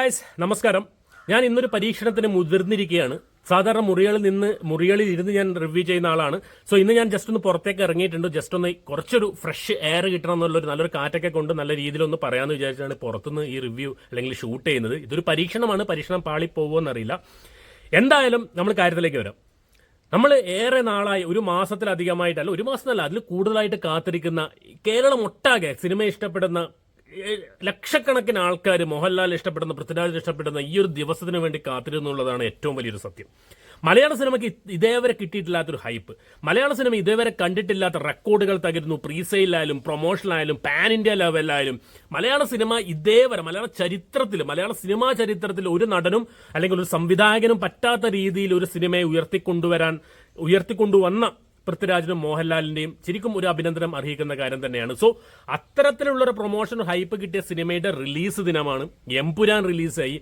Guys, നമസ്കാരം. ഞാൻ ഇന്നൊരു പരീക്ഷണത്തിന് മുതിർന്നിരിക്കുകയാണ്. സാധാരണ മുറികളിൽ ഇരുന്ന് ഞാൻ റിവ്യൂ ചെയ്യുന്ന ആളാണ്. സോ ഇന്ന് ഞാൻ ജസ്റ്റ് ഒന്ന് പുറത്തേക്ക് ഇറങ്ങിയിട്ടുണ്ട്. ജസ്റ്റ് ഒന്ന് കുറച്ചൊരു ഫ്രഷ് എയർ കിട്ടണം എന്നുള്ളൊരു നല്ലൊരു കാറ്റൊക്കെ കൊണ്ട് നല്ല രീതിയിലൊന്ന് പറയാമെന്ന് വിചാരിച്ചാണ് പുറത്തുനിന്ന് ഈ റിവ്യൂ അല്ലെങ്കിൽ ഷൂട്ട് ചെയ്യുന്നത്. ഇതൊരു പരീക്ഷണമാണ്. പരീക്ഷണം പാളിപ്പോകുമെന്നറിയില്ല. എന്തായാലും നമ്മൾ കാര്യത്തിലേക്ക് വരാം. നമ്മൾ ഏറെ നാളായി, ഒരു മാസത്തിലധികമായിട്ടല്ല, ഒരു മാസത്തിലല്ല, അതിൽ കൂടുതലായിട്ട് കാത്തിരിക്കുന്ന, കേരളം ഒട്ടാകെ സിനിമ ഇഷ്ടപ്പെടുന്ന ലക്ഷക്കണക്കിന് ആൾക്കാർ, മോഹൻലാൽ ഇഷ്ടപ്പെടുന്ന, പൃഥ്വിരാജ് ഇഷ്ടപ്പെടുന്ന ഈ ഒരു ദിവസത്തിന് വേണ്ടി കാത്തിരുന്നുള്ളതാണ് ഏറ്റവും വലിയൊരു സത്യം. മലയാള സിനിമയ്ക്ക് ഇതേവരെ കിട്ടിയിട്ടില്ലാത്തൊരു ഹൈപ്പ്, മലയാള സിനിമ ഇതേവരെ കണ്ടിട്ടില്ലാത്ത റെക്കോർഡുകൾ തകരുന്നു. പ്രീസെയിലായാലും പ്രൊമോഷനിലായാലും പാൻ ഇന്ത്യ ലെവലിലായാലും മലയാള സിനിമ ഇതേവരെ മലയാള സിനിമാ ചരിത്രത്തിൽ ഒരു നടനും അല്ലെങ്കിൽ ഒരു സംവിധായകനും പറ്റാത്ത രീതിയിൽ ഒരു സിനിമയെ ഉയർത്തിക്കൊണ്ടുവന്ന പൃഥ്വിരാജിനും മോഹൻലാലിന്റെയും ശരിക്കും ഒരു അഭിനന്ദനം അർഹിക്കുന്ന കാര്യം തന്നെയാണ്. സോ അത്തരത്തിലുള്ള ഒരു പ്രൊമോഷൻ ഹൈപ്പ് കിട്ടിയ സിനിമയുടെ റിലീസ് ദിനമാണ്. എമ്പുരാൻ റിലീസായി.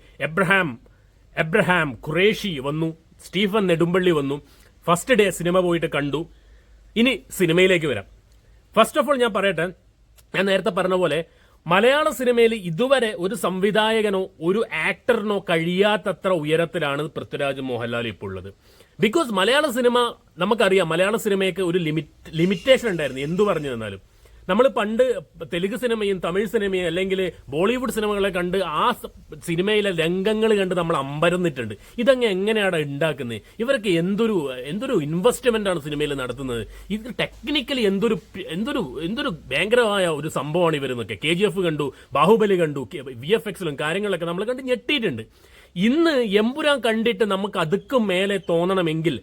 എബ്രഹാം ഖുറേഷി വന്നു, സ്റ്റീഫൻ നെടുമ്പള്ളി വന്നു. ഫസ്റ്റ് ഡേ സിനിമ പോയിട്ട് കണ്ടു. ഇനി സിനിമയിലേക്ക് വരാം. ഫസ്റ്റ് ഓഫ് ഓൾ ഞാൻ പറയട്ടെ, ഞാൻ നേരത്തെ പറഞ്ഞ പോലെ മലയാള സിനിമയിൽ ഇതുവരെ ഒരു സംവിധായകനോ ഒരു ആക്ടറിനോ കഴിയാത്തത്ര ഉയരത്തിലാണ് പൃഥ്വിരാജ് മോഹൻലാൽ ഇപ്പോൾ ഉള്ളത്. ബിക്കോസ് മലയാള സിനിമ, നമുക്കറിയാം, മലയാള സിനിമയ്ക്ക് ഒരു ലിമിറ്റേഷൻ ഉണ്ടായിരുന്നു. എന്തു പറഞ്ഞു തന്നാലും നമ്മൾ പണ്ട് തെലുങ്ക് സിനിമയും തമിഴ് സിനിമയും അല്ലെങ്കിൽ ബോളിവുഡ് സിനിമകളെ കണ്ട് ആ സിനിമയിലെ രംഗങ്ങൾ കണ്ട് നമ്മൾ അമ്പരന്നിട്ടുണ്ട്. ഇതങ്ങ് എങ്ങനെയാണ് ഉണ്ടാക്കുന്നത്? ഇവർക്ക് എന്തൊരു ഇൻവെസ്റ്റ്മെന്റ് ആണ് സിനിമയിൽ നടത്തുന്നത്? ഇത് ടെക്നിക്കലി എന്തൊരു ഭയങ്കരമായ ഒരു സംഭവമാണ് ഇവരെന്നൊക്കെ. KGF കണ്ടു, ബാഹുബലി കണ്ടു, VFXലും കാര്യങ്ങളൊക്കെ നമ്മൾ കണ്ട് ഞെട്ടിയിട്ടുണ്ട്. ഇന്ന് എമ്പുരാൻ കണ്ടിട്ട് നമുക്ക് അതുക്കും മേലെ തോന്നണമെങ്കിൽ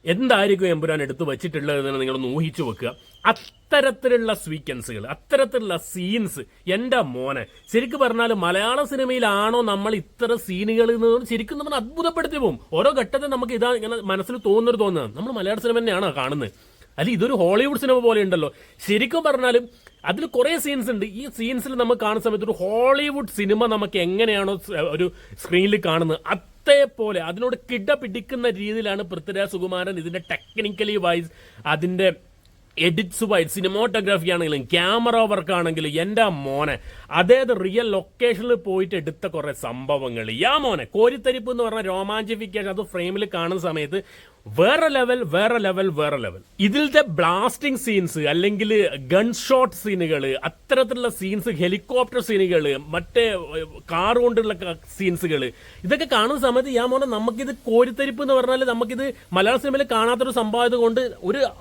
എന്തായിരിക്കും എമ്പുരാൻ എടുത്തു വച്ചിട്ടുള്ളതെന്ന് നിങ്ങളൊന്ന് ഊഹിച്ചു വെക്കുക. അത്തരത്തിലുള്ള സ്വീക്വൻസുകൾ, അത്തരത്തിലുള്ള സീൻസ്, എന്റെ മോനെ, ശരിക്കും പറഞ്ഞാൽ മലയാള സിനിമയിലാണോ നമ്മൾ ഇത്തരം സീനുകൾ ശരിക്കും നമ്മൾ അത്ഭുതപ്പെടുത്തി പോകും. ഓരോ ഘട്ടത്തിൽ നമുക്ക് ഇതാ ഇങ്ങനെ മനസ്സിൽ തോന്നുന്നത് നമ്മൾ മലയാള സിനിമ തന്നെയാണോ കാണുന്നത്? അല്ല, ഇതൊരു ഹോളിവുഡ് സിനിമ പോലെ ഉണ്ടല്ലോ. ശരിക്കും പറഞ്ഞാലും അതിൽ കുറെ സീൻസ് ഉണ്ട്. ഈ സീൻസിൽ നമുക്ക് കാണുന്ന സമയത്ത് ഒരു ഹോളിവുഡ് സിനിമ നമുക്ക് എങ്ങനെയാണോ ഒരു സ്ക്രീനിൽ കാണുന്നത് അതേപോലെ അതിനോട് പിടിക്കുന്ന രീതിയിലാണ് പൃഥ്വിരാജ് സുകുമാരൻ ഇതിന്റെ ടെക്നിക്കലി വൈസ്, അതിന്റെ എഡിറ്റ്സ് വൈസ്, സിനിമോട്ടോഗ്രാഫി ആണെങ്കിലും ക്യാമറ വർക്ക് ആണെങ്കിലും, എന്റെ മോനെ, അതേത് റിയൽ ലൊക്കേഷനിൽ പോയിട്ട് എടുത്ത കുറെ സംഭവങ്ങൾ, മോനെ, കോരിത്തരിപ്പ് എന്ന് പറഞ്ഞ രോമാഞ്ചിഫിക്കേഷൻ അത് ഫ്രെയിമിൽ കാണുന്ന സമയത്ത് വേറെ ലെവൽ. ഇതിലത്തെ ബ്ലാസ്റ്റിംഗ് സീൻസ് അല്ലെങ്കിൽ ഗൺ ഷോട്ട് സീനുകൾ, അത്തരത്തിലുള്ള സീൻസ്, ഹെലികോപ്റ്റർ സീനുകൾ, മറ്റേ കാർ കൊണ്ടുള്ള സീൻസുകൾ, ഇതൊക്കെ കാണുന്ന സമയത്ത് മോനെ, നമുക്കിത് കോരിത്തരിപ്പ് എന്ന് പറഞ്ഞാൽ നമുക്കിത് മലയാള സിനിമയിൽ കാണാത്തൊരു സംഭവം കൊണ്ട്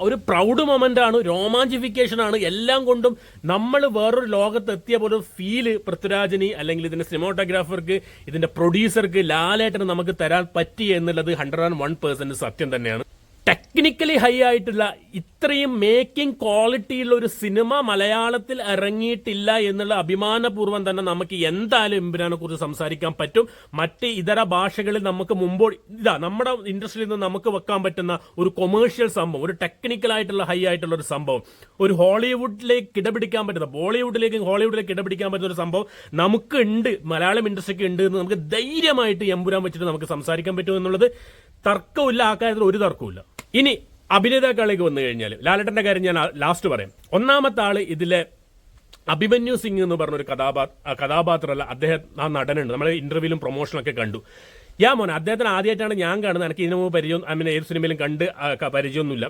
ഒരു പ്രൗഡ് മൊമെന്റ് ആണ്, രോമാഞ്ചിഫിക്കേഷൻ ആണ്. എല്ലാം കൊണ്ടും നമ്മൾ വേറൊരു ലോകത്ത് എത്തിയ പോലെ ഫീല് പൃഥ്വിരാജിന് അല്ലെങ്കിൽ ഇതിന്റെ സിനിമോട്ടോഗ്രാഫർക്ക്, ഇതിന്റെ പ്രൊഡ്യൂസർക്ക്, ലാലേട്ടന് നമുക്ക് തരാൻ പറ്റി എന്നുള്ളത് 101% സത്യം തന്നെയാണ്. ടെക്നിക്കലി ഹൈ ആയിട്ടുള്ള ഇത്രയും മേക്കിംഗ് ക്വാളിറ്റിയുള്ള ഒരു സിനിമ മലയാളത്തിൽ ഇറങ്ങിയിട്ടില്ല എന്നുള്ള അഭിമാനപൂർവ്വം തന്നെ നമുക്ക് എന്തായാലും എമ്പുരാനെ കുറിച്ച് സംസാരിക്കാൻ പറ്റും. മറ്റ് ഇതര ഭാഷകളിൽ നമുക്ക് നമ്മുടെ ഇൻഡസ്ട്രിയിൽ നിന്ന് നമുക്ക് വെക്കാൻ പറ്റുന്ന ഒരു കൊമേഴ്ഷ്യൽ സംഭവം, ഒരു ടെക്നിക്കൽ ആയിട്ടുള്ള ഹൈ ആയിട്ടുള്ള ഒരു സംഭവം, ഒരു ഹോളിവുഡിലേക്ക് കിടപിടിക്കാൻ പറ്റുന്ന, ഹോളിവുഡിലേക്ക് കിടപിടിക്കാൻ പറ്റുന്ന ഒരു സംഭവം നമുക്ക് ഉണ്ട്, മലയാളം ഇൻഡസ്ട്രിക്ക് ഉണ്ട് എന്ന് നമുക്ക് ധൈര്യമായിട്ട് എമ്പുരാൻ വെച്ചിട്ട് നമുക്ക് സംസാരിക്കാൻ പറ്റും എന്നുള്ളത് തർക്കമില്ല. ആ കാര്യത്തിൽ ഒരു തർക്കമില്ല. ഇനി അഭിനേതാക്കളിലേക്ക് വന്നു കഴിഞ്ഞാൽ ലാലേട്ടന്റെ കാര്യം ഞാൻ ലാസ്റ്റ് പറയാം. ഒന്നാമത്തെ ആള് ഇതിലെ അഭിമന്യു സിംഗ് എന്ന് പറഞ്ഞൊരു കഥാപാത്രമല്ല, അദ്ദേഹം ആ നടനുണ്ട്. നമ്മൾ ഇന്റർവ്യൂലും പ്രൊമോഷനൊക്കെ കണ്ടു. മോനെ, അദ്ദേഹത്തിന് ആദ്യമായിട്ടാണ് ഞാൻ കാണുന്നത്. എനിക്ക് ഇതിനു മുമ്പ് ഏത് സിനിമയിലും കണ്ട് പരിചയമൊന്നുമില്ല.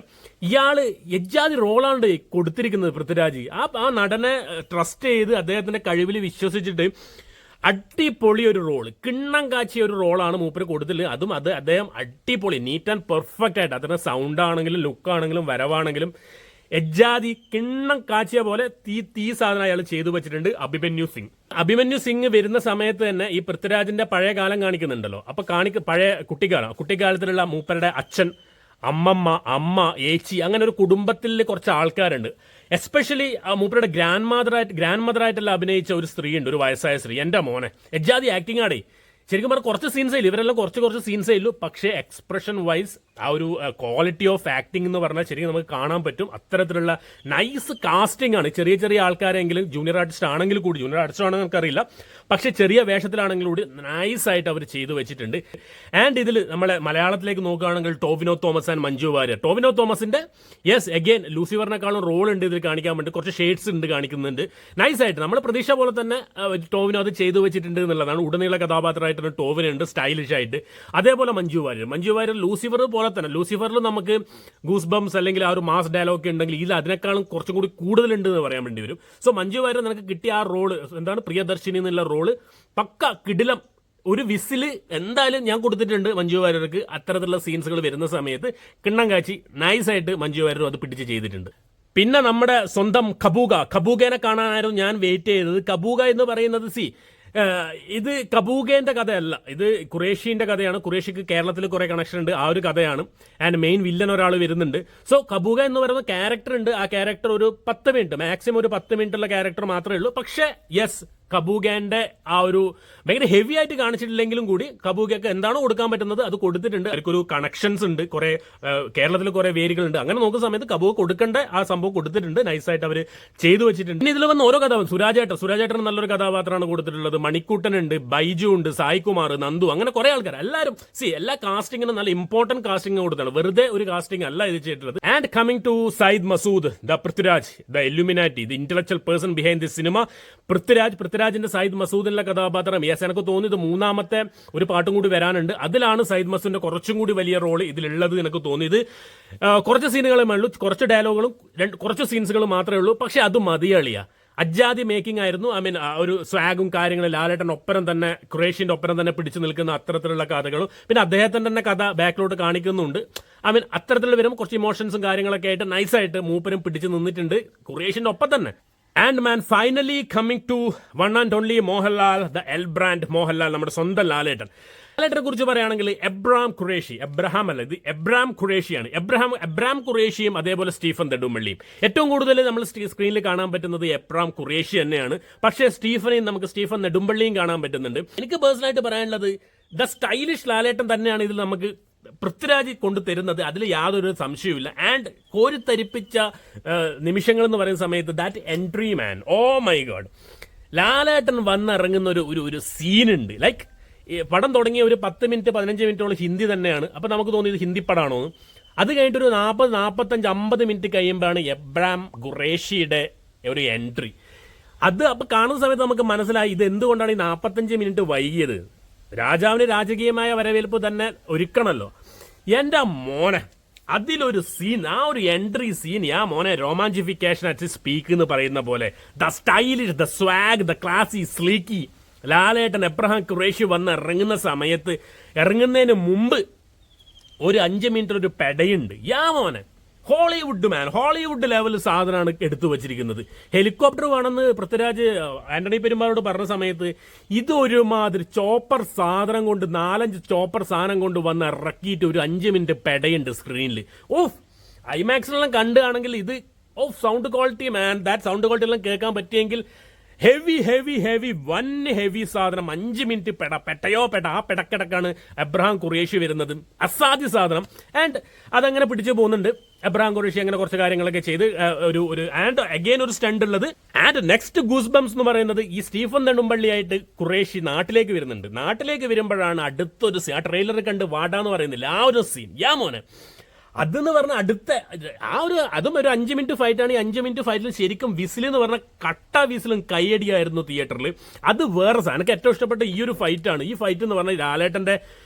ഇയാള് എജ്ജാതി റോളാണ് കൊടുത്തിരിക്കുന്നത് പൃഥ്വിരാജ്. ആ നടനെ ട്രസ്റ്റ് ചെയ്ത് അദ്ദേഹത്തിന്റെ കഴിവിൽ വിശ്വസിച്ചിട്ട് അടിപൊളി ഒരു റോള്, കിണ്ണം കാച്ചിയ ഒരു റോളാണ് മൂപ്പര് കൊടുത്തിട്ടുള്ളത്. അതും അദ്ദേഹം അടിപൊളി, നീറ്റ് ആൻഡ് പെർഫെക്റ്റ് ആയിട്ട്, അതിന്റെ സൗണ്ട് ആണെങ്കിലും ലുക്കാണെങ്കിലും വരവാണെങ്കിലും എജ്ജാതി കിണ്ണം കാച്ചിയ പോലെ തീ സാധനം അയാൾ ചെയ്തു വെച്ചിട്ടുണ്ട്. അഭിമന്യു സിംഗ് വരുന്ന സമയത്ത് തന്നെ ഈ പൃഥ്വിരാജിന്റെ പഴയ കാലം കാണിക്കുന്നുണ്ടല്ലോ. അപ്പൊ പഴയ കുട്ടിക്കാലത്തിലുള്ള മൂപ്പരുടെ അച്ഛൻ, അമ്മ, ഏച്ചി, അങ്ങനെ ഒരു കുടുംബത്തിൽ കുറച്ച് ആൾക്കാരുണ്ട്. എസ്പെഷ്യലി മൂപ്പരുടെ ഗ്രാൻഡ് മദറായിട്ടുള്ള അഭിനയിച്ച ഒരു സ്ത്രീ ഉണ്ട്, ഒരു വയസ്സായ സ്ത്രീ. എന്റെ മോനെ, എജ്ജാതി ആക്ടിംഗ് ആടേ. ശരിക്കും പറഞ്ഞാൽ കുറച്ച് സീൻസേ ഇല്ലു, ഇവരെല്ലാം കുറച്ച് സീൻസേ ഇല്ലു. പക്ഷേ എക്സ്പ്രഷൻ വൈസ് ആ ഒരു ക്വാളിറ്റി ഓഫ് ആക്ടിംഗ് എന്ന് പറഞ്ഞാൽ ശരിക്കും നമുക്ക് കാണാൻ പറ്റും. അത്തരത്തിലുള്ള നൈസ് കാസ്റ്റിംഗ് ആണ്. ചെറിയ ചെറിയ ആൾക്കാരെങ്കിലും ജൂനിയർ ആർട്ടിസ്റ്റ് ആണെങ്കിൽ കൂടി, ജൂനിയർ ആർട്ടിസ്റ്റ് ആണെന്ന് നമുക്കറിയില്ല, പക്ഷേ ചെറിയ വേഷത്തിലാണെങ്കിൽ കൂടി നൈസായിട്ട് അവർ ചെയ്തു വെച്ചിട്ടുണ്ട്. ആൻഡ് ഇതിൽ നമ്മളെ മലയാളത്തിലേക്ക് നോക്കുകയാണെങ്കിൽ ടോവിനോ തോമസ് ആൻഡ് മഞ്ജു വാര്യർ. ടോവിനോ തോമസിന്റെ യെസ് അഗൈൻ ലൂസിഫറിനെക്കാളും റോൾ ഉണ്ട് ഇതിൽ കാണിക്കാൻ വേണ്ടി, കുറച്ച് ഷെയ്ഡ്സ് ഉണ്ട് കാണിക്കുന്നുണ്ട്. നൈസായിട്ട് നമ്മൾ പ്രതീക്ഷ പോലെ തന്നെ ടോവിനോ അത് ചെയ്തു വെച്ചിട്ടുണ്ട് എന്നുള്ളതാണ്. ഉടനീള കഥാപാത്രമായിട്ട് ടോവിനുണ്ട് സ്റ്റൈലിഷ് ആയിട്ട്. അതേപോലെ മഞ്ജു വാര്യർ ലൂസിഫർ പോലെ തന്നെ, ലൂസിഫറിൽ നമുക്ക് ഗൂസ് ബംസ് അല്ലെങ്കിൽ ആ ഒരു മാസ് ഡയലോഗ് ഉണ്ടെങ്കിൽ ഇത് അതിനേക്കാളും കുറച്ചും കൂടി കൂടുതലുണ്ട് എന്ന് പറയാൻ വേണ്ടി വരും. സോ മഞ്ജു വാര്യർ നിനക്ക് കിട്ടിയ ആ റോള് എന്താണ്, പ്രിയദർശിനി എന്നുള്ള റോള് പക്ക കിടിലം. ഒരു വിസില് എന്തായാലും ഞാൻ കൊടുത്തിട്ടുണ്ട് മഞ്ജു വാര്യർക്ക്. അത്തരത്തിലുള്ള സീൻസുകൾ വരുന്ന സമയത്ത് കിണ്ണം കാച്ചി നൈസായിട്ട് മഞ്ജു വാര്യർ അത് പിടിച്ച് ചെയ്തിട്ടുണ്ട്. പിന്നെ നമ്മുടെ സ്വന്തം കബൂഗേനെ കാണാനായിരുന്നു ഞാൻ വെയിറ്റ് ചെയ്തത്. കബൂഗ എന്ന് പറയുന്നത് ഇത് കബൂഗേന്റെ കഥയല്ല, ഇത് ഖുറേഷിന്റെ കഥയാണ്. ഖുറേഷിക്ക് കേരളത്തിൽ കുറെ കണക്ഷൻ ഉണ്ട്, ആ ഒരു കഥയാണ്. ആൻഡ് മെയിൻ വില്ലൻ ഒരാൾ വരുന്നുണ്ട്. സോ കബൂഗ എന്ന് പറയുന്ന ക്യാരക്ടർ ഉണ്ട്. ആ ക്യാരക്ടർ ഒരു 10 മിനിറ്റ്, മാക്സിമം ഒരു 10 മിനിറ്റുള്ള ക്യാരക്ടർ മാത്രമേ ഉള്ളൂ. പക്ഷേ യെസ്, കബൂഗേന്റെ ആ ഒരു ഭയങ്കര ഹെവി ആയിട്ട് കാണിച്ചിട്ടില്ലെങ്കിലും കൂടി കബൂഗയ്ക്ക് എന്താണോ കൊടുക്കാൻ പറ്റുന്നത് അത് കൊടുത്തിട്ടുണ്ട്. അവർക്കൊരു കണക്ഷൻസ് ഉണ്ട്, കുറെ കേരളത്തിൽ കുറെ വേരുകളുണ്ട്. അങ്ങനെ നോക്കുന്ന സമയത്ത് കബൂഗ കൊടുക്കേണ്ട ആ സംഭവം കൊടുത്തിട്ടുണ്ട്. നൈസായിട്ട് അവർ ചെയ്തു വെച്ചിട്ടുണ്ട്. പിന്നെ ഇതിൽ വന്ന ഓരോ കഥാപാത്രം, സുരാജേട്ടൻ നല്ലൊരു കഥാപാത്രമാണ് കൊടുത്തിട്ടുള്ളത്. മണിക്കൂട്ടനുണ്ട്, ബൈജു ഉണ്ട്, സായികുമാർ, നന്ദു, അങ്ങനെ കുറെ ആൾക്കാർ. എല്ലാവരും എല്ലാ കാസ്റ്റിങ്ങിനും നല്ല ഇമ്പോർട്ടന്റ് കാസ്റ്റിംഗ് കൊടുത്താണ്, വെറുതെ ഒരു കാസ്റ്റിംഗ് അല്ല ഇത് ചെയ്തിട്ടുള്ളത്. And coming to Sayed Masood, the Prithviraj, the Illuminati, the intellectual person behind this cinema. പൃഥ്വിരാജിന്റെ സയ്യിദ് മസൂദിന്റെ കഥാപാത്രം യെസ്, എനിക്ക് തോന്നിയത് മൂന്നാമത്തെ ഒരു പാട്ടും കൂടി വരാനുണ്ട്. അതിലാണ് സയ്യിദ് മസൂദിന്റെ കുറച്ചും കൂടി വലിയ റോള് ഇതിലുള്ളത് എനിക്ക് തോന്നിയത്. കുറച്ച് സീനുകളെ ഉള്ളൂ, കുറച്ച് ഡയലോഗുകളും കുറച്ച് സീൻസുകളും മാത്രമേ ഉള്ളൂ. പക്ഷെ അത് മതിയളിയ അജാതി മേക്കിംഗ് ആയിരുന്നു. ഐ മീൻ ഒരു സ്വാഗും കാര്യങ്ങളും ലാലേട്ടൻ ഒപ്പരം തന്നെ, ഖുറേഷിന്റെ ഒപ്പരം തന്നെ പിടിച്ചു നിൽക്കുന്ന അത്തരത്തിലുള്ള കഥകളും, പിന്നെ അദ്ദേഹത്തിന്റെ തന്നെ കഥ ബാക്കിലോട്ട് കാണിക്കുന്നുണ്ട്. ഐ മീൻ അത്തരത്തിലുള്ള വരും കുറച്ച് ഇമോഷൻസും കാര്യങ്ങളൊക്കെ ആയിട്ട് നൈസായിട്ട് മൂപ്പരും പിടിച്ചു നിന്നിട്ടുണ്ട് ഖുറേഷിന്റെ ഒപ്പം തന്നെ. And man finally coming to one and only Mohanlal, the L brand Mohanlal, നമ്മുടെ സ്വന്തം ലാലേട്ടനെ കുറിച്ച് പറയുകയാണെങ്കിൽ എബ്രാം ഖുറേഷിയാണ്. എബ്രാം ഖുറേഷിയും അതേപോലെ സ്റ്റീഫൻ നെടുമ്പള്ളിയും. ഏറ്റവും കൂടുതൽ നമ്മൾ സ്ക്രീനിൽ കാണാൻ പറ്റുന്നത് എബ്രാം ഖുറേഷി തന്നെയാണ്. പക്ഷേ സ്റ്റീഫൻ നെടുമ്പള്ളിയും കാണാൻ പറ്റുന്നുണ്ട്. എനിക്ക് പേഴ്സണലായിട്ട് പറയാനുള്ളത് ദ സ്റ്റൈലിഷ് ലാലേട്ടൻ തന്നെയാണ് ഇതിൽ നമുക്ക് പൃഥ്വിരാജ് കൊണ്ടു തരുന്നത്, അതിൽ യാതൊരു സംശയവുമില്ല. ആൻഡ് കോരിത്തരിപ്പിച്ച നിമിഷങ്ങൾ എന്ന് പറയുന്ന സമയത്ത് that entry man, oh my god, Lalettan വന്നിറങ്ങുന്ന ഒരു സീനുണ്ട്. ലൈക്ക് പടം തുടങ്ങിയ ഒരു 10 മിനിറ്റ് 15 മിനിറ്റോളം ഹിന്ദി തന്നെയാണ്. അപ്പൊ നമുക്ക് തോന്നിയത് ഹിന്ദി പടമാണോ. അത് കഴിഞ്ഞിട്ട് ഒരു 40, 45, 50 മിനിറ്റ് കഴിയുമ്പോഴാണ് എബ്രാം ഖുറേഷിയുടെ ഒരു എൻട്രി. അത് അപ്പൊ കാണുന്ന സമയത്ത് നമുക്ക് മനസ്സിലായി ഇത് എന്തുകൊണ്ടാണ് ഈ 45 മിനിറ്റ് വൈകിയത്. രാജാവിന് രാജകീയമായ വരവേൽപ്പ് തന്നെ ഒരുക്കണല്ലോ. എന്റെ മോനെ, അതിലൊരു സീൻ, ആ ഒരു എൻട്രി സീൻ, ആ മോനെ റൊമാൻറ്റിഫിക്കേഷൻ അറ്റ് സ്പീക്ക് എന്ന് പറയുന്ന പോലെ, the stylish, the swag, the classy, sleeky Lalettan Abraham Qureshi വന്ന് ഇറങ്ങുന്ന സമയത്ത്, ഇറങ്ങുന്നതിന് മുമ്പ് ഒരു 5 മിനിറ്റ് ഒരു പെടയുണ്ട്. യാ മോനെ, ഹോളിവുഡ് ലെവൽ സാധനമാണ് എടുത്തു വച്ചിരിക്കുന്നത്. ഹെലികോപ്റ്റർ വേണമെന്ന് പൃഥ്വിരാജ് ആന്റണി പെരുമാളോട് പറഞ്ഞ സമയത്ത് ഇത് ഒരുമാതിരി ചോപ്പർ സാധനം കൊണ്ട് 4-5 ചോപ്പർ സാധനം കൊണ്ട് വന്ന് ഇറക്കിയിട്ട് ഒരു 5 മിനിറ്റ് പെടയുണ്ട് സ്ക്രീനിൽ. ഓഫ്, ഐമാക്സിലെല്ലാം കണ്ടുകയാണെങ്കിൽ ഇത് of sound quality man, that sound quality എല്ലാം കേൾക്കാൻ പറ്റിയെങ്കിൽ ഹെവി സാധനം. 5 മിനിറ്റ് ആ പെടക്കിടക്കാണ് എബ്രഹാം ഖുറേഷി വരുന്നത്. അസാധ്യ സാധനം. ആൻഡ് അതങ്ങനെ പിടിച്ചു പോകുന്നുണ്ട്. എബ്രഹാം ഖുറേഷി അങ്ങനെ കുറച്ച് കാര്യങ്ങളൊക്കെ ചെയ്ത് ഒരു ആൻഡ് അഗെയിൻ ഒരു സ്റ്റണ്ട് ഉള്ളത്. ആൻഡ് നെക്സ്റ്റ് ഗൂസ് ബംസ് എന്ന് പറയുന്നത് ഈ സ്റ്റീഫൻ നെടുമ്പള്ളിയായിട്ട് ഖുറേഷി നാട്ടിലേക്ക് വരുന്നുണ്ട്. നാട്ടിലേക്ക് വരുമ്പോഴാണ് അടുത്തൊരു സീൻ, ആ ട്രെയിലർ കണ്ട് വാടാന്ന് പറയുന്നില്ല, ആ ഒരു സീൻ. യാ മോനെ, അതെന്ന് പറഞ്ഞാൽ അതും ഒരു 5 മിനിറ്റ് ഫൈറ്റാണ്. ഈ 5 മിനിറ്റ് ഫൈറ്റിൽ ശരിക്കും വിസിൽ എന്ന് പറഞ്ഞാൽ കട്ട വിസിലും കൈയടിയായിരുന്നു തിയേറ്ററിൽ. അത് വേറെ സാധനം. എനിക്ക് ഏറ്റവും ഇഷ്ടപ്പെട്ട ഈ ഒരു ഫൈറ്റാണ്. ഈ ഫൈറ്റ് എന്ന് പറഞ്ഞാൽ ലാലേട്ടന്റെ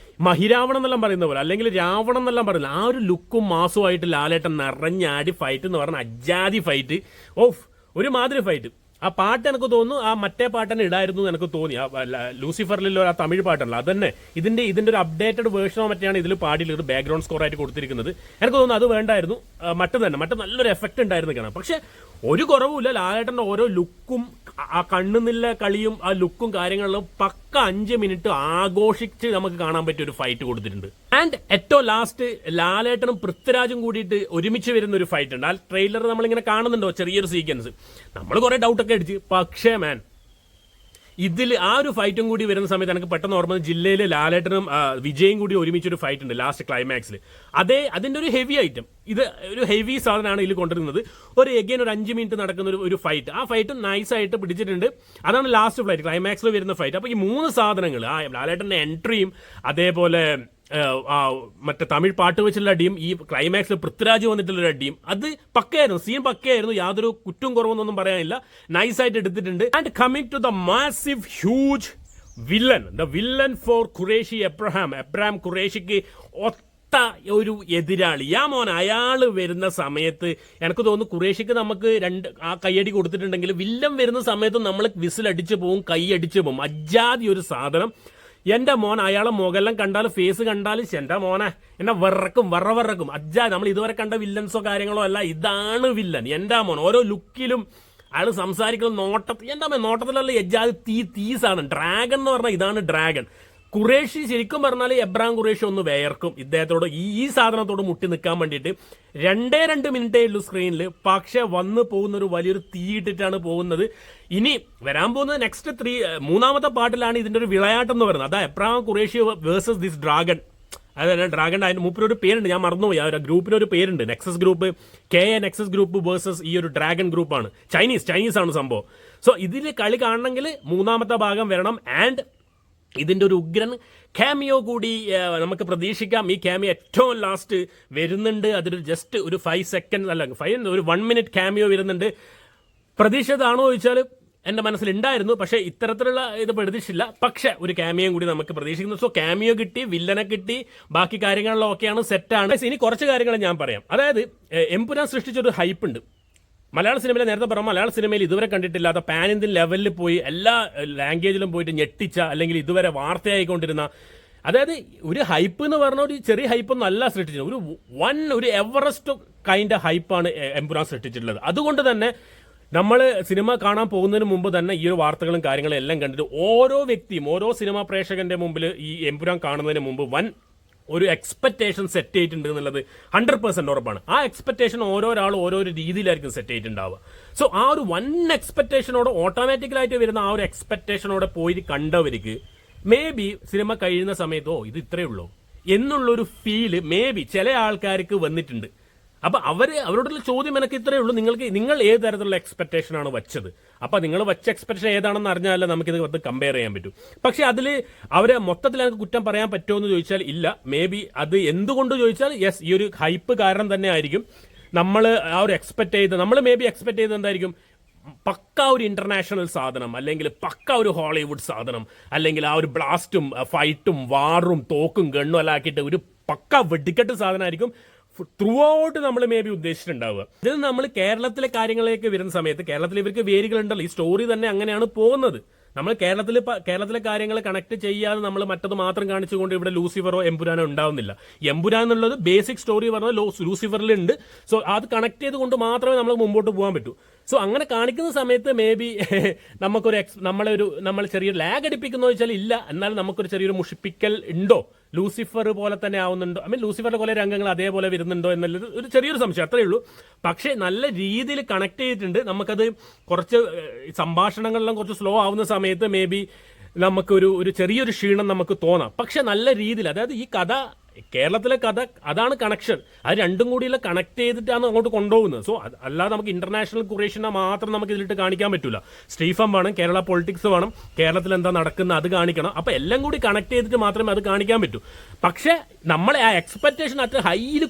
മഹിരാവണം എന്നെല്ലാം പറയുന്ന പോലെ, അല്ലെങ്കിൽ രാവണം എന്നെല്ലാം പറയുന്നത്, ആ ഒരു ലുക്കും മാസവുമായിട്ട് ലാലേട്ടൻ നിറഞ്ഞാടി ഫൈറ്റ് എന്ന് പറഞ്ഞാൽ അജാതി ഫൈറ്റ്. ഓഫ്, ഒരു മാതിരി ഫൈറ്റ്. ആ പാട്ട് എനിക്ക് തോന്നുന്നു ആ മറ്റേ പാട്ട് തന്നെ ഇടായിരുന്നു എനിക്ക് തോന്നി. ആ ലൂസിഫറിലുള്ള ആ തമിഴ് പാട്ടല്ല, അതന്നെ ഇതിന്റെ ഒരു അപ്ഡേറ്റഡ് വേർഷനോ മറ്റാണ് ഇതിൽ പാടിയുള്ളത്, ബാക്ക്ഗ്രൗണ്ട് സ്കോർ ആയിട്ട് കൊടുത്തിരിക്കുന്നത്. എനിക്ക് തോന്നുന്നു അത് വേണ്ടായിരുന്നു. മറ്റേ നല്ലൊരു എഫക്ട് ഉണ്ടായിരുന്നു കാണാം. പക്ഷെ ഒരു കുറവുമില്ല. ലാലേട്ടന്റെ ഓരോ ലുക്കും, ആ കണ്ണുനില്ല കളിയും ആ ലുക്കും കാര്യങ്ങളിലും പക്ക 5 മിനിറ്റ് ആഘോഷിച്ച് നമുക്ക് കാണാൻ പറ്റിയ ഒരു ഫൈറ്റ് കൊടുത്തിട്ടുണ്ട്. ആൻഡ് ഏറ്റവും ലാസ്റ്റ് ലാലേട്ടനും പൃഥ്വിരാജും കൂടിയിട്ട് ഒരുമിച്ച് വരുന്ന ഒരു ഫൈറ്റ് ഉണ്ട്. ആ ട്രെയിലർ നമ്മളിങ്ങനെ കാണുന്നുണ്ടോ, ചെറിയൊരു സീക്വൻസ്. നമ്മൾ കുറെ ഡൗട്ടൊക്കെ അടിച്ച്, പക്ഷേ മാൻ ഇതിൽ ആ ഒരു ഫൈറ്റും കൂടി വരുന്ന സമയത്ത് എനിക്ക് പെട്ടെന്ന് ഓർമ്മ ജില്ലയിൽ ലാലേട്ടനും വിജയും കൂടി ഒരുമിച്ചൊരു ഫൈറ്റ് ഉണ്ട് ലാസ്റ്റ് ക്ലൈമാക്സിൽ. അതിന്റെ ഒരു ഹെവി ഐറ്റം, ഇത് ഒരു ഹെവി സാധനമാണ് ഇതിൽ കൊണ്ടുവരുന്നത്. ഒരു 5 മിനിറ്റ് നടക്കുന്ന ഒരു ഫൈറ്റ്, ആ ഫൈറ്റ് നൈസായിട്ട് പിടിച്ചിട്ടുണ്ട്. അതാണ് ലാസ്റ്റ് ഫൈറ്റ്, ക്ലൈമാക്സിൽ വരുന്ന ഫൈറ്റ്. അപ്പോൾ ഈ 3 സാധനങ്ങൾ, ആ ലാലേട്ടന്റെ എൻട്രിയും അതേപോലെ മറ്റേ തമിഴ് പാട്ട് വെച്ചുള്ള അടിയും ഈ ക്ലൈമാക്സിൽ പൃഥ്വിരാജ് വന്നിട്ടുള്ള അടിയും, അത് പക്കയായിരുന്നു, സീൻ പക്കയായിരുന്നു, യാതൊരു കുറ്റവും കുറവൊന്നും പറയാനില്ല, നൈസായിട്ട് എടുത്തിട്ടുണ്ട്. And coming to the massive huge villain for Qureshi Abraham ഖുറേഷിക്ക് ഒരു എതിരാളി. അയാള് വരുന്ന സമയത്ത് എനിക്ക് തോന്നുന്നു ഖുറേഷിക്ക് നമുക്ക് ആ കൈയടി കൊടുത്തിട്ടുണ്ടെങ്കിൽ വില്ലൻ വരുന്ന സമയത്ത് നമ്മൾ വിസിലടിച്ചു പോവും, കൈയടിച്ചു പോവും. അജാതി ഒരു സാധനം. എന്റെ മോൻ, അയാളെ മുഖെല്ലാം കണ്ടാലും ഫേസ് കണ്ടാലും എന്റെ മോനെ എന്നെ വറക്കും. അജാതി, നമ്മൾ ഇതുവരെ കണ്ട വില്ലൻസോ കാര്യങ്ങളോ അല്ല, ഇതാണ് വില്ലൻ. എന്റെ മോൻ ഓരോ ലുക്കിലും അയാൾ സംസാരിക്കുന്ന നോട്ടത്തിലല്ല എജാതി തീസാണ്. ഡ്രാഗൺ എന്ന് പറഞ്ഞാൽ ഇതാണ് ഡ്രാഗൺ. ഖുറേഷി ശരിക്കും പറഞ്ഞാൽ എബ്രഹാം ഖുറേഷി ഒന്ന് വേർക്കും ഇദ്ദേഹത്തോട്, ഈ സാധനത്തോട് മുട്ടി നിൽക്കാൻ വേണ്ടിയിട്ട്. 2 മിനിറ്റേ ഉള്ളൂ സ്ക്രീനിൽ, പക്ഷെ വന്നു പോകുന്ന ഒരു വലിയൊരു തീയിട്ടിട്ടാണ് പോകുന്നത്. ഇനി വരാൻ പോകുന്നത് നെക്സ്റ്റ് 3-ാമത്തെ പാട്ടിലാണ് ഇതിന്റെ ഒരു വിളയാട്ടം എന്ന് പറയുന്നത്. അതാ Abraham Qureshi versus this dragon. അതായത് ഡ്രാഗൺ, അതിന് മൂപ്പരൊരു പേരുണ്ട്, ഞാൻ മറന്നുപോയി. ആ ഗ്രൂപ്പിനൊരു പേരുണ്ട്, Nexus group, Nexus group versus ഈ ഒരു ഡ്രാഗൺ ഗ്രൂപ്പാണ്. ചൈനീസ് ആണ് സംഭവം. സോ ഇതിൽ കളി കാണണമെങ്കിൽ 3-ാമത്തെ ഭാഗം വരണം. ആൻഡ് ഇതിന്റെ ഒരു ഉഗ്രൻ ക്യാമിയോ കൂടി നമുക്ക് പ്രതീക്ഷിക്കാം. ഈ ക്യാമിയോ ഏറ്റവും ലാസ്റ്റ് വരുന്നുണ്ട്. അതൊരു ജസ്റ്റ് ഒരു 5 സെക്കൻഡ് അല്ല, ഒരു 1 മിനിറ്റ് ക്യാമിയോ വരുന്നുണ്ട്. പ്രതീക്ഷിച്ചതാണോ ചോദിച്ചാൽ എൻ്റെ മനസ്സിലുണ്ടായിരുന്നു, പക്ഷേ ഇത്തരത്തിലുള്ള ഇത് പ്രതീക്ഷിച്ചില്ല. പക്ഷെ ഒരു ക്യാമിയോ കൂടി നമുക്ക് പ്രതീക്ഷിക്കുന്നു. സോ ക്യാമിയോ കിട്ടി, വില്ലനെ കിട്ടി, ബാക്കി കാര്യങ്ങളിലൊക്കെയാണ് സെറ്റാണ്. ഇനി കുറച്ച് കാര്യങ്ങൾ ഞാൻ പറയാം. അതായത് എമ്പുരാൻ സൃഷ്ടിച്ചൊരു ഹൈപ്പ് ഉണ്ട് മലയാള സിനിമയിൽ. നേരത്തെ പറഞ്ഞ മലയാള സിനിമയിൽ ഇതുവരെ കണ്ടിട്ടില്ലാത്ത പാൻ ഇന്ത്യൻ ലെവലിൽ പോയി എല്ലാ ലാംഗ്വേജിലും പോയിട്ട് ഞെട്ടിച്ച, അല്ലെങ്കിൽ ഇതുവരെ വാർത്തയായിക്കൊണ്ടിരുന്ന, അതായത് ഒരു ഹൈപ്പ് എന്ന് പറഞ്ഞ ഒരു ചെറിയ ഹൈപ്പൊന്നും അല്ല സൃഷ്ടിച്ചത്, ഒരു എവറസ്റ്റ് കൈൻഡ് ഹൈപ്പാണ് എമ്പുരാൻ സൃഷ്ടിച്ചിട്ടുള്ളത്. അതുകൊണ്ട് തന്നെ നമ്മൾ സിനിമ കാണാൻ പോകുന്നതിന് മുമ്പ് തന്നെ ഈ ഒരു വാർത്തകളും കാര്യങ്ങളും എല്ലാം കണ്ടിട്ട് ഓരോ വ്യക്തിയും, ഓരോ സിനിമാ പ്രേക്ഷകന്റെ മുമ്പിൽ ഈ എമ്പുരാൻ കാണുന്നതിന് മുമ്പ് ഒരു എക്സ്പെക്ടേഷൻ സെറ്റ് ചെയ്തിട്ടുണ്ട് എന്നുള്ളത് 100% ഉറപ്പാണ്. ആ എക്സ്പെക്ടേഷൻ ഓരോരാളും ഓരോരോ രീതിയിലായിരിക്കും സെറ്റ് ചെയ്തിട്ടുണ്ടാവുക. സോ ആ ഒരു എക്സ്പെക്ടേഷനോട് ഓട്ടോമാറ്റിക്കലായിട്ട് വരുന്ന ആ ഒരു എക്സ്പെക്ടേഷനോടെ പോയി കണ്ടവർക്ക് മേ ബി സിനിമ കഴിയുന്ന സമയത്തോ ഇത് ഇത്രയേ ഉള്ളൂ എന്നുള്ളൊരു ഫീല് മേ ബി ചില ആൾക്കാർക്ക് വന്നിട്ടുണ്ട്. അപ്പൊ അവരോടുള്ള ചോദ്യം എനിക്ക് ഇത്രയേ ഉള്ളൂ, നിങ്ങൾ ഏത് തരത്തിലുള്ള എക്സ്പെക്ടേഷൻ ആണ് വെച്ചത്? അപ്പൊ നിങ്ങൾ വെച്ച എക്സ്പെക്ടേഷൻ ഏതാണെന്ന് അറിഞ്ഞാലേ നമുക്കിത് കമ്പയർ ചെയ്യാൻ പറ്റും. പക്ഷെ അതിൽ അവരെ മൊത്തത്തിൽ എനിക്ക് കുറ്റം പറയാൻ പറ്റുമോ എന്ന് ചോദിച്ചാൽ ഇല്ല. മേ ബി അത് എന്തുകൊണ്ട് ചോദിച്ചാൽ യെസ്, ഈ ഒരു ഹൈപ്പ് കാരണം തന്നെ ആയിരിക്കും. നമ്മൾ ആ ഒരു നമ്മൾ മേ ബി എക്സ്പെക്ട് ചെയ്ത് എന്തായിരിക്കും, പക്ക ഒരു ഇന്റർനാഷണൽ സാധനം, അല്ലെങ്കിൽ പക്ക ഒരു ഹോളിവുഡ് സാധനം, അല്ലെങ്കിൽ ആ ഒരു ബ്ലാസ്റ്റും ഫൈറ്റും വാറും തോക്കും ഗണ്ണും എല്ലാം ആക്കിയിട്ട് ഒരു പക്ക വെടിക്കെട്ട് സാധനമായിരിക്കും ത്രൂ ഔട്ട് നമ്മൾ മേ ബി ഉദ്ദേശിച്ചിട്ടുണ്ടാവുക. ഇതിൽ നമ്മൾ കേരളത്തിലെ കാര്യങ്ങളിലേക്ക് വരുന്ന സമയത്ത് കേരളത്തിൽ ഇവർക്ക് വേരുകളുണ്ടല്ലോ, ഈ സ്റ്റോറി തന്നെ അങ്ങനെയാണ് പോകുന്നത്. നമ്മൾ കേരളത്തിലെ കാര്യങ്ങൾ കണക്ട് ചെയ്യാതെ നമ്മൾ മറ്റത് മാത്രം കാണിച്ചുകൊണ്ട് ഇവിടെ ലൂസിഫറോ എമ്പുരാനോ ഉണ്ടാവുന്നില്ല. എമ്പുരാൻ എന്നുള്ളത് ബേസിക് സ്റ്റോറി പറഞ്ഞാൽ ലൂസിഫറിലുണ്ട്. സോ അത് കണക്ട് ചെയ്തുകൊണ്ട് മാത്രമേ നമ്മൾ മുമ്പോട്ട് പോകാൻ പറ്റൂ. സോ അങ്ങനെ കാണിക്കുന്ന സമയത്ത് മേ ബി നമ്മൾ ചെറിയൊരു ലാഗ് അടിപ്പിക്കുന്നോ വെച്ചാൽ ഇല്ല, എന്നാലും നമുക്കൊരു ചെറിയൊരു മുഷിപ്പിക്കൽ ഉണ്ടോ, ലൂസിഫർ പോലെ തന്നെ ആവുന്നുണ്ടോ, ലൂസിഫറിന്റെ പോലെ രംഗങ്ങൾ അതേപോലെ വരുന്നുണ്ടോ എന്നുള്ളത് ഒരു ചെറിയൊരു സംശയം, അത്രയേ ഉള്ളൂ. പക്ഷേ നല്ല രീതിയിൽ കണക്ട് ചെയ്തിട്ടുണ്ട്. നമുക്കത് കുറച്ച് സംഭാഷണങ്ങളെല്ലാം കുറച്ച് സ്ലോ ആവുന്ന സമയത്ത് മേ ബി നമുക്കൊരു ചെറിയൊരു ക്ഷീണം നമുക്ക് തോന്നാം. പക്ഷെ നല്ല രീതിയിൽ, അതായത് ഈ കഥ, കേരളത്തിലെ കഥ, അതാണ് കണക്ഷൻ. അത് രണ്ടും കൂടിയുള്ള കണക്ട് ചെയ്തിട്ടാണ് അങ്ങോട്ട് കൊണ്ടുപോകുന്നത്. സോ അല്ലാതെ നമുക്ക് ഇന്റർനാഷണൽ ഖുറേഷിനെ മാത്രം നമുക്ക് ഇതിലിട്ട് കാണിക്കാൻ പറ്റില്ല. സ്റ്റീഫൻ വേണം, കേരള പൊളിറ്റിക്സ് വേണം, കേരളത്തിൽ എന്താ നടക്കുന്നത് അത് കാണിക്കണം. അപ്പൊ എല്ലാം കൂടി കണക്ട് ചെയ്തിട്ട് മാത്രമേ അത് കാണിക്കാൻ പറ്റൂ. പക്ഷെ നമ്മളെ ആ എക്സ്പെക്ടേഷൻ അത്ര ഹൈയിൽ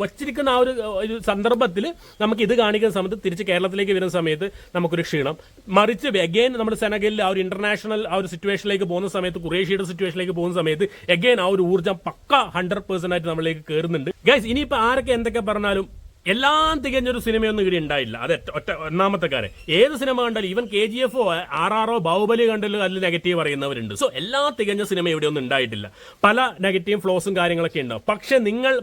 വച്ചിരിക്കുന്ന ആ ഒരു സന്ദർഭത്തിൽ നമുക്ക് ഇത് കാണിക്കുന്ന സമയത്ത് തിരിച്ച് കേരളത്തിലേക്ക് വരുന്ന സമയത്ത് നമുക്കൊരു ക്ഷീണം. മറിച്ച് അഗെയിൻ നമ്മൾ സെനഗലിൽ ആ ഒരു ഇന്റർനാഷണൽ ആ ഒരു സിറ്റുവേഷനിലേക്ക് പോകുന്ന സമയത്ത്, ഖുറേഷിയുടെ സിറ്റുവേഷനിലേക്ക് പോകുന്ന സമയത്ത് അഗെയിൻ ആ ഒരു ഊർജ്ജം പക്ക 100% ആയിട്ട് നമ്മളിലേക്ക് കയറുന്നുണ്ട്. ഗൈസ്, ഇനിയിപ്പോ ആരൊക്കെ എന്തൊക്കെ പറഞ്ഞാലും എല്ലാം തികഞ്ഞൊരു സിനിമയൊന്നും ഇവിടെ ഉണ്ടായില്ല. അത് ഒന്നാമത്തെ കാര്യം. ഏത് സിനിമ കണ്ടാലും, ഈവൻ KGF RRO ബാഹുബലി കണ്ടാലും അതിൽ നെഗറ്റീവ് പറയുന്നവരുണ്ട്. സോ എല്ലാ തികഞ്ഞ സിനിമ ഇവിടെ ഒന്നും ഉണ്ടായിട്ടില്ല. പല നെഗറ്റീവ് ഫ്ലോസും കാര്യങ്ങളൊക്കെ ഉണ്ടാവും. പക്ഷെ നിങ്ങൾ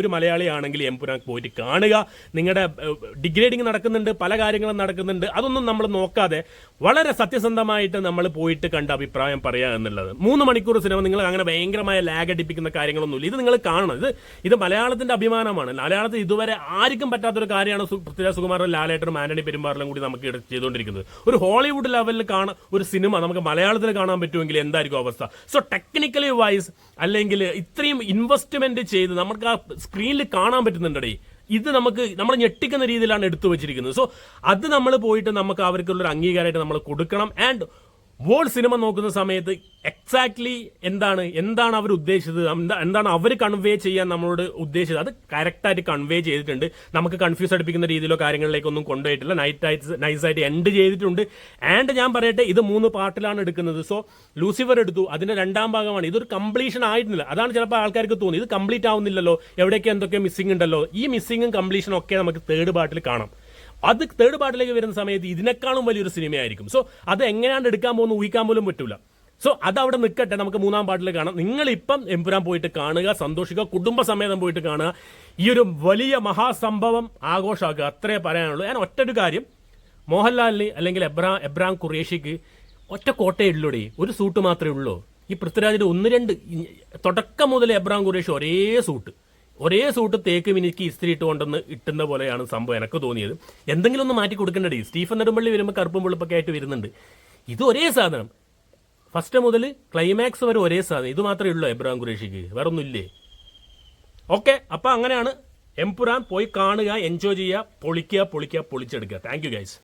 ഒരു മലയാളിയാണെങ്കിൽ എമ്പുരാൻ പോയിട്ട് കാണുക. നിങ്ങളുടെ ഡിഗ്രേഡിങ് നടക്കുന്നുണ്ട്, പല കാര്യങ്ങളും നടക്കുന്നുണ്ട്, അതൊന്നും നമ്മൾ നോക്കാതെ വളരെ സത്യസന്ധമായിട്ട് നമ്മൾ പോയിട്ട് കണ്ട അഭിപ്രായം പറയുക എന്നുള്ളത്. 3 മണിക്കൂർ സിനിമ നിങ്ങൾ അങ്ങനെ ഭയങ്കരമായ ലാഗ് അടിപ്പിക്കുന്ന കാര്യങ്ങളൊന്നുമില്ല. ഇത് നിങ്ങൾ കാണണം. ഇത് മലയാളത്തിന്റെ അഭിമാനമാണ്. മലയാളത്തിൽ ഇതുവരെ ആർക്കും പറ്റാത്തൊരു കാര്യമാണ് പൃഥ്വിരാജ് സുകുമാരൻ, ലാലേട്ടനും ആന്റണി പെരുമ്പാറിലും കൂടി നമുക്ക് ചെയ്തുകൊണ്ടിരിക്കുന്നത്. ഒരു ഹോളിവുഡ് ലെവലിൽ ഒരു സിനിമ നമുക്ക് മലയാളത്തിൽ കാണാൻ പറ്റുമെങ്കിൽ എന്തായിരിക്കും അവസ്ഥ? സോ ടെക്നിക്കലി വൈസ് അല്ലെങ്കിൽ ഇത്രയും ഇൻവെസ്റ്റ്മെന്റ് ചെയ്ത് നമുക്ക് ആ സ്ക്രീനിൽ കാണാൻ പറ്റുന്നുണ്ടേ. ഇത് നമ്മൾ ഞെട്ടിക്കുന്ന രീതിയിലാണ് എടുത്തു വെച്ചിരിക്കുന്നത്. സോ അത് നമ്മൾ പോയിട്ട് നമുക്ക് അവർക്കുള്ളൊരു അംഗീകാരമായിട്ട് നമ്മൾ കൊടുക്കണം. ആൻഡ് വോൾ സിനിമ നോക്കുന്ന സമയത്ത് എക്സാക്ട്ലി എന്താണ് അവർ ഉദ്ദേശിച്ചത്, എന്താണ് അവർ കൺവേ ചെയ്യാൻ നമ്മളോട് ഉദ്ദേശിച്ചത്, അത് കറക്റ്റായിട്ട് കൺവേ ചെയ്തിട്ടുണ്ട്. നമുക്ക് കൺഫ്യൂസ് അടുപ്പിക്കുന്ന രീതിയിലോ കാര്യങ്ങളിലേക്കൊന്നും കൊണ്ടുപോയിട്ടില്ല. നൈസായിട്ട് എൻഡ് ചെയ്തിട്ടുണ്ട്. ആൻഡ് ഞാൻ പറയട്ടെ, ഇത് 3 പാർട്ടിലാണ് എടുക്കുന്നത്. സോ ലൂസിഫർ എടുത്തു, അതിന്റെ 2ാം ഭാഗമാണ്. ഇതൊരു കംപ്ലീഷൻ ആയിരുന്നില്ല. അതാണ് ചിലപ്പോൾ ആൾക്കാർക്ക് തോന്നി ഇത് കംപ്ലീറ്റ് ആവുന്നില്ലല്ലോ, എവിടെയൊക്കെ എന്തൊക്കെ മിസ്സിംഗ് ഉണ്ടല്ലോ. ഈ മിസ്സിങ്ങും കംപ്ലീഷനും ഒക്കെ നമുക്ക് 3rd പാർട്ടിൽ കാണാം. അത് 3rd പാർട്ടിലേക്ക് വരുന്ന സമയത്ത് ഇതിനേക്കാളും വലിയൊരു സിനിമയായിരിക്കും. സോ അത് എങ്ങനെയാണ് എടുക്കാൻ പോകുന്ന ഊഹിക്കാൻ പോലും പറ്റൂല. സോ അതവിടെ നിൽക്കട്ടെ, നമുക്ക് 3ാം പാർട്ടിൽ കാണാം. നിങ്ങളിപ്പം എമ്പുരാൻ പോയിട്ട് കാണുക, സന്തോഷിക്കുക, കുടുംബസമേതം പോയിട്ട് കാണുക. ഈ ഒരു വലിയ മഹാസംഭവം ആഘോഷമാക്കുക, അത്രേ പറയാനുള്ളൂ. ഞാൻ ഒറ്റൊരു കാര്യം, മോഹൻലാലിന് അല്ലെങ്കിൽ എബ്രാം ഖുറേഷിക്ക് ഒറ്റ കോട്ടയേ ഉള്ളൂടെ, ഒരു സൂട്ട് മാത്രമേ ഉള്ളൂ. ഈ പൃഥ്വിരാജിന്റെ 1-2 തുടക്കം മുതൽ എബ്രാം ഖുറേഷി ഒരേ സൂട്ട് തേക്ക് മിനിക്ക് ഇസ്ത്രി ഇട്ടുകൊണ്ടെന്ന് ഇട്ടുന്ന പോലെയാണ് സംഭവം എനിക്ക് തോന്നിയത്. എന്തെങ്കിലും ഒന്ന് മാറ്റി കൊടുക്കേണ്ടേ. സ്റ്റീഫൻ നെടുമ്പള്ളി വരുമ്പോൾ കറുപ്പും വെളുപ്പൊക്കെ ആയിട്ട് വരുന്നുണ്ട്. ഇത് ഒരേ സാധനം, ഫസ്റ്റ് മുതൽ ക്ലൈമാക്സ് വരെ ഒരേ സാധനം. ഇത് മാത്രമേ ഉള്ളൂ എബ്രാം ഖുറേഷിക്ക്, വേറെ ഒന്നുമില്ലേ? ഓക്കെ, അപ്പൊ അങ്ങനെയാണ് എംപുരാൻ. പോയി കാണുക, എൻജോയ് ചെയ്യുക, പൊളിച്ചെടുക്കുക. Thank you guys.